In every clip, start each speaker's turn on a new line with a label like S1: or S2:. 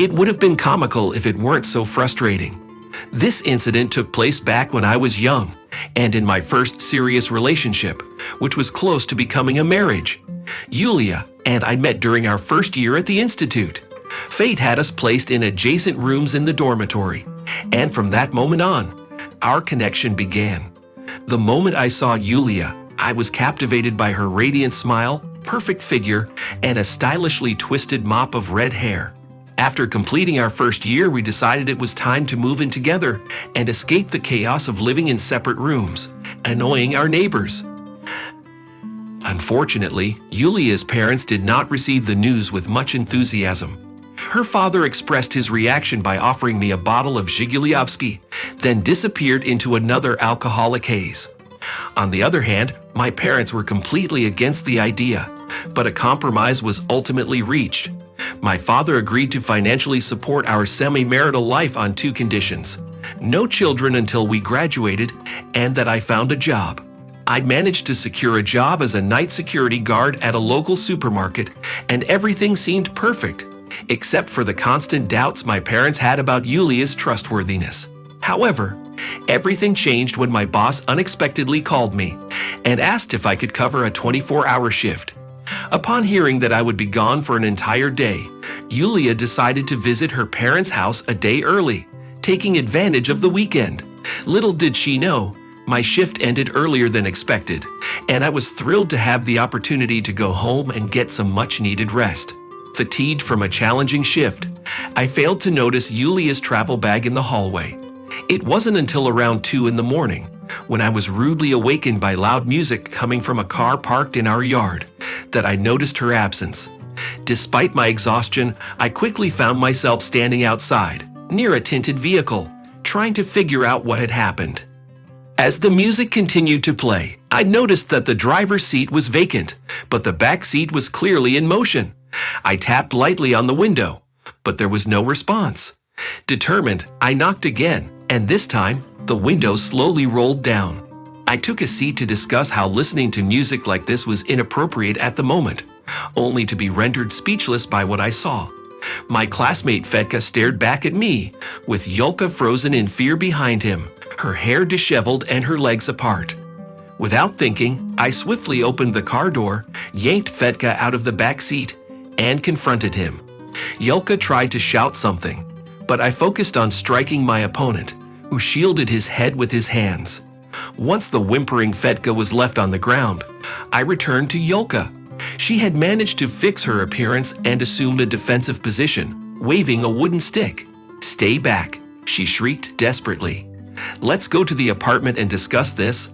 S1: It would have been comical if it weren't so frustrating. This incident took place back when I was young and in my first serious relationship, which was close to becoming a marriage. Yulia and I met during our first year at the Institute. Fate had us placed in adjacent rooms in the dormitory, and from that moment on, our connection began. The moment I saw Yulia, I was captivated by her radiant smile, perfect figure, and a stylishly twisted mop of red hair. After completing our first year, we decided it was time to move in together and escape the chaos of living in separate rooms, annoying our neighbors. Unfortunately, Yulia's parents did not receive the news with much enthusiasm. Her father expressed his reaction by offering me a bottle of Zhigulevsky, then disappeared into another alcoholic haze. On the other hand, my parents were completely against the idea, but a compromise was ultimately reached. My father agreed to financially support our semi-marital life on two conditions: no children until we graduated, and that I found a job. I managed to secure a job as a night security guard at a local supermarket, and everything seemed perfect, except for the constant doubts my parents had about Yulia's trustworthiness. However, everything changed when my boss unexpectedly called me and asked if I could cover a 24-hour shift. Upon hearing that I would be gone for an entire day, Yulia decided to visit her parents' house a day early, taking advantage of the weekend. Little did she know, my shift ended earlier than expected, and I was thrilled to have the opportunity to go home and get some much-needed rest. Fatigued from a challenging shift, I failed to notice Yulia's travel bag in the hallway. It wasn't until around 2 in the morning, when I was rudely awakened by loud music coming from a car parked in our yard, that I noticed her absence. Despite my exhaustion, I quickly found myself standing outside, near a tinted vehicle, trying to figure out what had happened. As the music continued to play, I noticed that the driver's seat was vacant, but the back seat was clearly in motion. I tapped lightly on the window, but there was no response. Determined, I knocked again, and this time, the window slowly rolled down. I took a seat to discuss how listening to music like this was inappropriate at the moment, only to be rendered speechless by what I saw. My classmate Fetka stared back at me, with Yulka frozen in fear behind him, her hair disheveled and her legs apart. Without thinking, I swiftly opened the car door, yanked Fetka out of the back seat, and confronted him. Yulka tried to shout something, but I focused on striking my opponent, who shielded his head with his hands. Once the whimpering Fetka was left on the ground, I returned to Yulka. She had managed to fix her appearance and assumed a defensive position, waving a wooden stick. "Stay back," she shrieked desperately. "Let's go to the apartment and discuss this."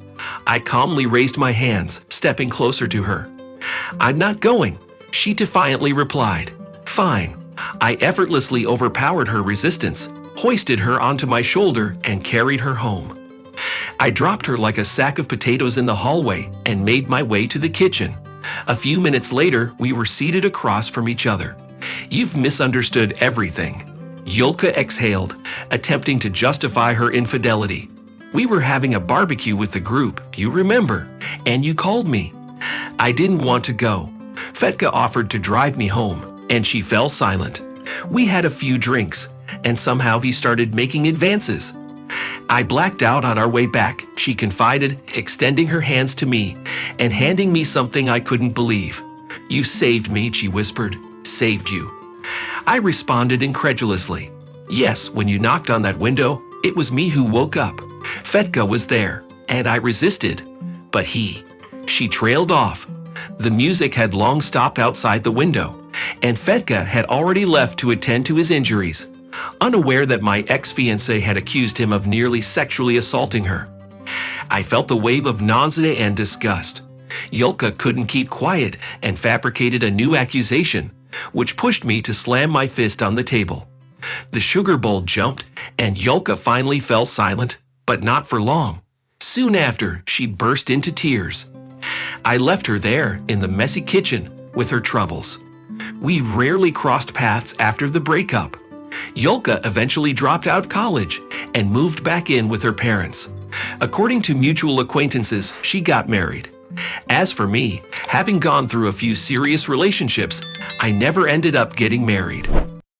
S1: I calmly raised my hands, stepping closer to her. "I'm not going," she defiantly replied. "Fine." I effortlessly overpowered her resistance, hoisted her onto my shoulder, and carried her home. I dropped her like a sack of potatoes in the hallway and made my way to the kitchen. A few minutes later, we were seated across from each other. "You've misunderstood everything," Yulka exhaled, attempting to justify her infidelity. "We were having a barbecue with the group, you remember, and you called me." I didn't want to go. Fetka offered to drive me home, and she fell silent. We had a few drinks, and somehow he started making advances. "I blacked out on our way back," she confided, extending her hands to me and handing me something I couldn't believe. "You saved me," she whispered. "Saved you." I responded incredulously. "Yes, when you knocked on that window, it was me who woke up. Fetka was there, and I resisted. But he..." She trailed off. The music had long stopped outside the window, and Fetka had already left to attend to his injuries, unaware that my ex-fiancé had accused him of nearly sexually assaulting her. I felt the wave of nausea and disgust. Yulka couldn't keep quiet and fabricated a new accusation, which pushed me to slam my fist on the table. The sugar bowl jumped, and Yulka finally fell silent, but not for long. Soon after, she burst into tears. I left her there in the messy kitchen with her troubles. We rarely crossed paths after the breakup. Yulka eventually dropped out college and moved back in with her parents. According to mutual acquaintances, she got married. As for me, having gone through a few serious relationships, I never ended up getting married.